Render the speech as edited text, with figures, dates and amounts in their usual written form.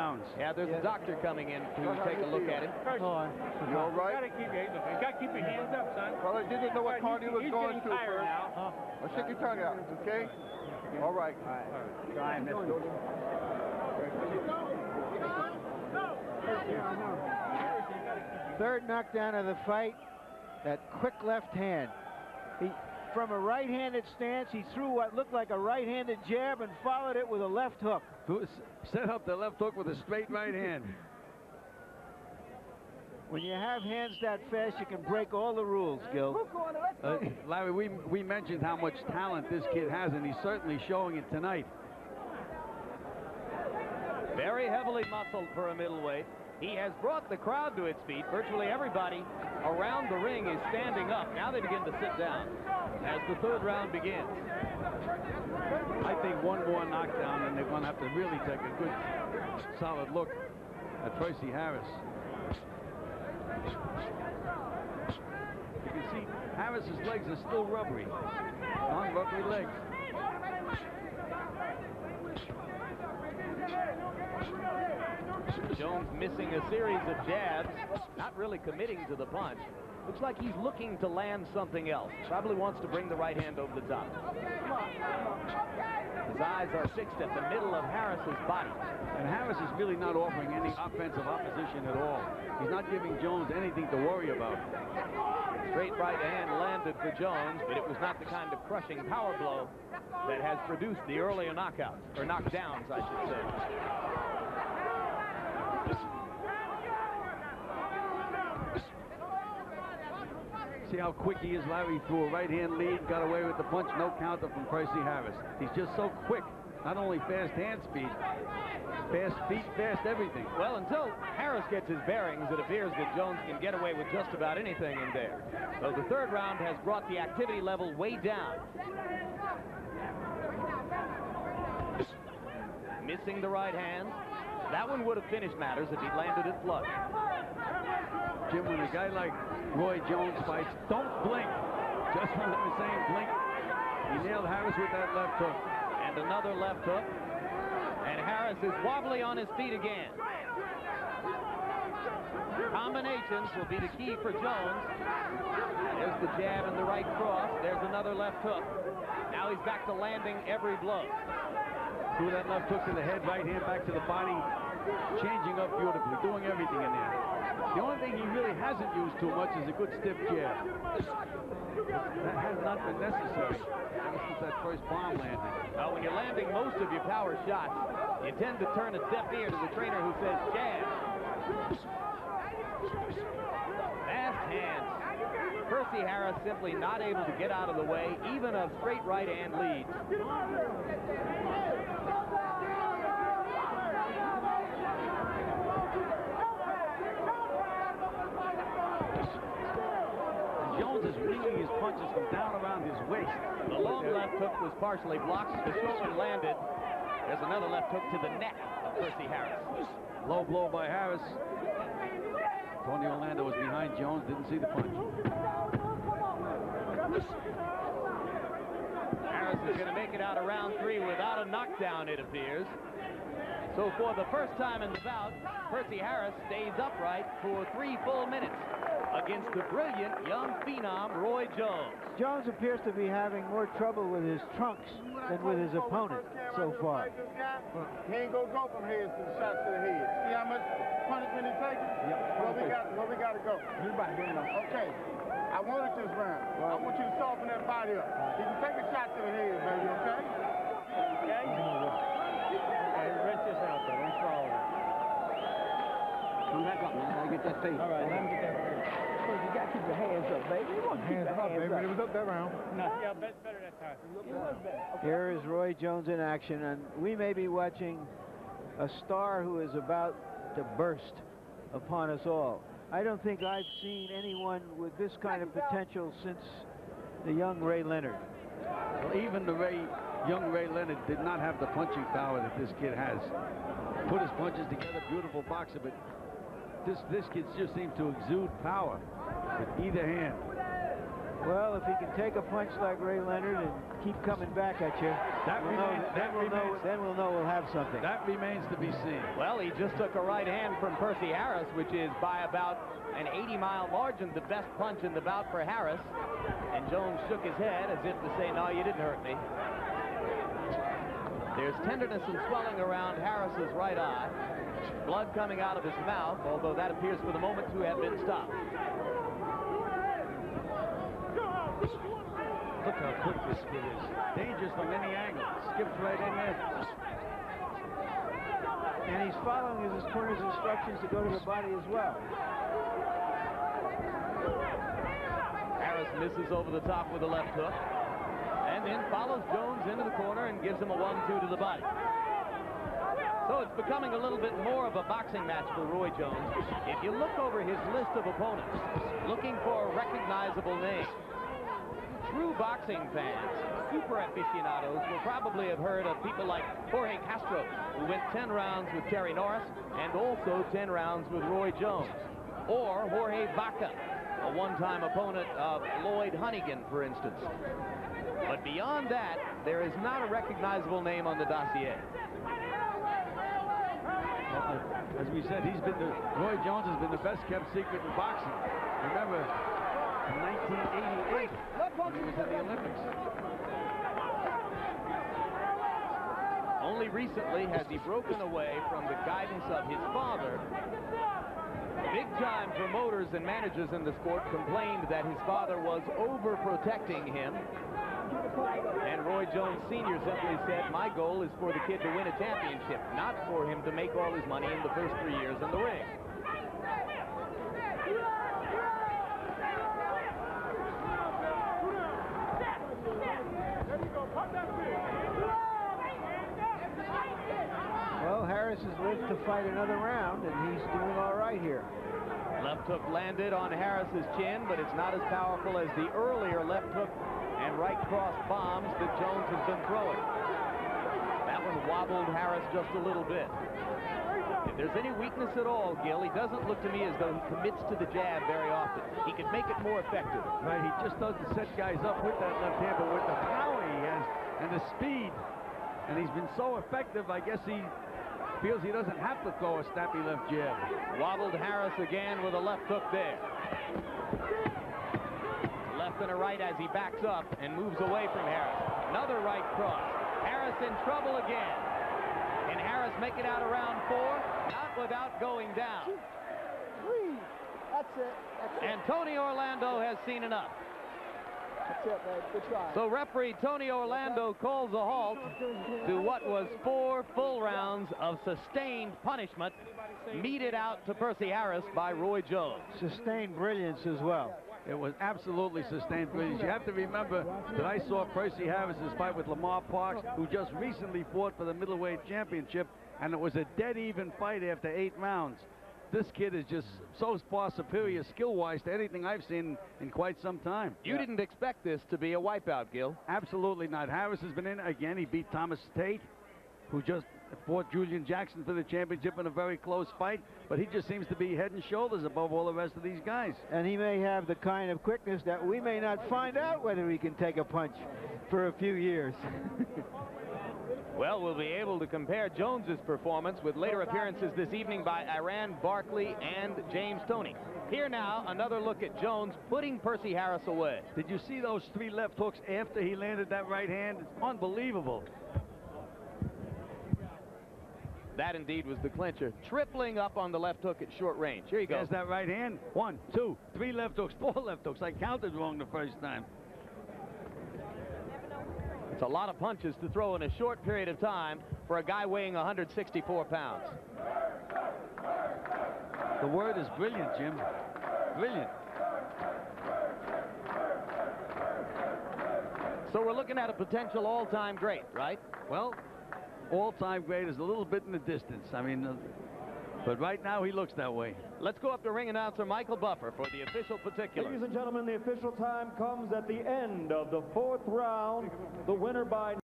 pounds. Yeah, there's a doctor coming in to take a look at him. You all right? You gotta keep your hands up, son. Well, I didn't know what cardio was going to first. Now. Well, stick your tongue out, okay? All right. Try, mister. Third knockdown of the fight, that quick left hand. From a right-handed stance, he threw what looked like a right-handed jab and followed it with a left hook. Set up the left hook with a straight right hand. When you have hands that fast, you can break all the rules, Gil. Larry, we mentioned how much talent this kid has, and he's certainly showing it tonight. Very heavily muscled for a middleweight. He has brought the crowd to its feet. Virtually everybody around the ring is standing up. Now they begin to sit down as the third round begins. I think one more knockdown, and they're going to have to really take a good, solid look at Percy Harris. You can see Harris's legs are still rubbery, non-rubbery legs. Jones missing a series of jabs, not really committing to the punch. Looks like he's looking to land something else. Probably wants to bring the right hand over the top. His eyes are fixed at the middle of Harris's body. And Harris is really not offering any offensive opposition at all. He's not giving Jones anything to worry about. Straight right hand landed for Jones, but it was not the kind of crushing power blow that has produced the earlier knockouts, or knockdowns, I should say. See how quick he is, Larry, threw a right-hand lead, got away with the punch, no counter from Percy Harris. He's just so quick. Not only fast hand speed, fast feet, fast everything. Well, until Harris gets his bearings, it appears that Jones can get away with just about anything in there. So the third round has brought the activity level way down. Missing the right hand. That one would have finished matters if he'd landed it flush. Jim, when a guy like Roy Jones fights, don't blink. Just when I'm saying blink, he nailed Harris with that left hook. And another left hook. And Harris is wobbly on his feet again. Combinations will be the key for Jones. There's the jab and the right cross. There's another left hook. Now he's back to landing every blow. Threw that left hook to the head, right hand back to the body, changing up beautifully, doing everything in there. The only thing he really hasn't used too much is a good stiff jab. That has not been necessary ever since that first bomb landed. Well, when you're landing most of your power shots, you tend to turn a deaf ear to the trainer who says jab. Fast hands. Percy Harris simply not able to get out of the way, even of straight right hand leads. Jones is winging his punches from down around his waist. The long left hook was partially blocked. The short one landed. There's another left hook to the neck of Percy Harris. Low blow by Harris. Tony Orlando was behind Jones, didn't see the punch. Harris is going to make it out of round three without a knockdown, it appears. So for the first time in the bout, Percy Harris stays upright for 3 full minutes against the brilliant young phenom Roy Jones. Jones appears to be having more trouble with his trunks than with his opponent so far. He ain't gonna go from heads to the shots to the head. See how much punishment he's taking? Yep. Where we gotta go? Okay. I wanted this round. I want you to soften that body up. You can take a shot to the head, baby, okay? Okay? Hey, rest this out, though. Don't swallow it. Come back up, man. Gotta get that face. All right, let me get that face. You gotta keep your hands up, baby. You want to keep your hands up. It was up that round. No, yeah, better that time. Here is Roy Jones in action, and we may be watching a star who is about to burst upon us all. I don't think I've seen anyone with this kind of potential since the young Ray Leonard. Well, even the young Ray Leonard did not have the punching power that this kid has. Put his punches together, beautiful boxer, but this kid just seems to exude power with either hand. Well, if he can take a punch like Ray Leonard and keep coming back at you, then we'll know we'll have something. That remains to be seen. Well, he just took a right hand from Percy Harris, which is by about an 80-mile margin the best punch in the bout for Harris. And Jones shook his head as if to say, no, you didn't hurt me. There's tenderness and swelling around Harris's right eye. Blood coming out of his mouth, although that appears for the moment to have been stopped. Look how quick this kid is. Dangerous from any angle. Skips right in there. And he's following his corner's instructions to go to the body as well. Harris misses over the top with a left hook, and then follows Jones into the corner and gives him a 1-2 to the body. So it's becoming a little bit more of a boxing match for Roy Jones. If you look over his list of opponents, looking for a recognizable name, true boxing fans, super aficionados, will probably have heard of people like Jorge Castro, who went 10 rounds with Terry Norris, and also 10 rounds with Roy Jones. Or Jorge Vaca, a one-time opponent of Lloyd Hunnigan, for instance. But beyond that, there is not a recognizable name on the dossier. As we said, Roy Jones has been the best kept secret in boxing. Remember, in 1988, when he was in the Olympics. Only recently has he broken away from the guidance of his father. Big-time promoters and managers in the sport complained that his father was overprotecting him. And Roy Jones Sr. simply said, my goal is for the kid to win a championship, not for him to make all his money in the first 3 years in the ring. Well, Harris has lived to fight another round, and he's doing all right here. Left hook landed on Harris's chin, but it's not as powerful as the earlier left hook and right cross bombs that Jones has been throwing. That one wobbled Harris just a little bit. If there's any weakness at all, Gil, he doesn't look to me as though he commits to the jab very often. He could make it more effective. Right, he just doesn't set guys up with that left hand, but with the power he has and the speed. And he's been so effective, I guess he feels he doesn't have to throw a snappy left jab. Wobbled Harris again with a left hook there. Left and a right as he backs up and moves away from Harris. Another right cross. Harris in trouble again. Can Harris make it out around 4? Not without going down. 3. That's it. That's it. And Tony Orlando has seen enough. That's it, man. Good try. So referee Tony Orlando calls a halt to what was 4 full rounds of sustained punishment meted out to Percy Harris by Roy Jones. Sustained brilliance as well. It was absolutely sustained brilliance. You have to remember that I saw Percy Harris's fight with Lamar Parks, who just recently fought for the middleweight championship, and it was a dead even fight after 8 rounds. This kid is just so far superior skill-wise to anything I've seen in quite some time. You didn't expect this to be a wipeout, Gil. Absolutely not. Harris has been in again. He beat Thomas Tate, who just fought Julian Jackson for the championship in a very close fight, but he just seems to be head and shoulders above all the rest of these guys. And he may have the kind of quickness that we may not find out whether he can take a punch for a few years. Well, we'll be able to compare Jones's performance with later appearances this evening by Iran Barkley and James Toney. Here now, another look at Jones putting Percy Harris away. Did you see those 3 left hooks after he landed that right hand? It's unbelievable. That indeed was the clincher. Tripling up on the left hook at short range. Here you go. There's that right hand. 1, 2, 3 left hooks, 4 left hooks. I counted wrong the first time. It's a lot of punches to throw in a short period of time for a guy weighing 164 pounds. The word is brilliant, Jim. Brilliant. So we're looking at a potential all-time great, right? Well, all-time great is a little bit in the distance. I mean, but right now he looks that way. Let's go up to ring announcer Michael Buffer for the official particulars. Ladies and gentlemen, the official time comes at the end of the 4th round. The winner by